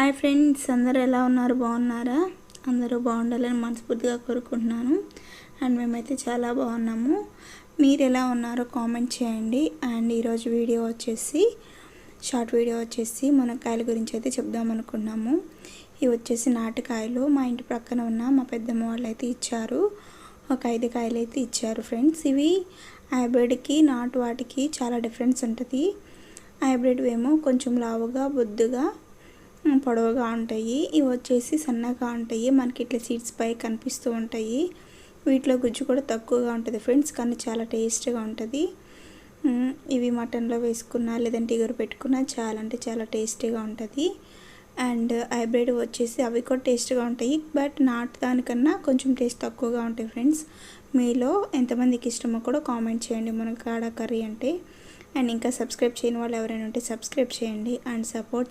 Hi friends, అందరూ ఎలా ఉన్నారు? బాగున్నారా? అందరూ బాగుండాలని మనస్ఫూర్తిగా కోరుకుంటున్నాను. అండ్ మేమైతే చాలా బాగున్నాము. మీరు ఎలా ఉన్నారో కామెంట్ చేయండి. అండ్ ఈరోజు వీడియో వచ్చేసి షార్ట్ వీడియో వచ్చేసి మునక్కాయల గురించి అయితే చెప్దాం అనుకున్నాము. ఇవి వచ్చేసి నాటుకాయలు. మా ఇంటి ప్రక్కన ఉన్న మా పెద్దమ్మ వాళ్ళు అయితే ఇచ్చారు. ఒక 5 కాయలు అయితే ఇచ్చారు ఫ్రెండ్స్. ఇవి హైబ్రిడ్కి నాటు వాటికి చాలా డిఫరెన్స్ ఉంటుంది. హైబ్రిడ్ ఏమో కొంచెం లావుగా బొద్దుగా పొడవుగా ఉంటాయి. ఇవి వచ్చేసి సన్నగా ఉంటాయి. మనకి ఇట్లా సీడ్స్ పై కనిపిస్తూ ఉంటాయి. వీటిలో గుజ్జు కూడా తక్కువగా ఉంటుంది ఫ్రెండ్స్, కానీ చాలా టేస్ట్గా ఉంటుంది. ఇవి మటన్లో వేసుకున్నా లేదంటే ఇగురు పెట్టుకున్నా చాలా అంటే చాలా టేస్టీగా ఉంటుంది. అండ్ హైబ్రిడ్ వచ్చేసి అవి కూడా టేస్ట్గా ఉంటాయి, బట్ నాటు దానికన్నా కొంచెం టేస్ట్ తక్కువగా ఉంటాయి ఫ్రెండ్స్. మీలో ఎంతమందికి ఇష్టమో కూడా కామెంట్ చేయండి మునక్కాడ కర్రీ అంటే. అండ్ ఇంకా సబ్స్క్రైబ్ చేయని వాళ్ళు ఎవరైనా ఉంటే సబ్స్క్రైబ్ చేయండి అండ్ సపోర్ట్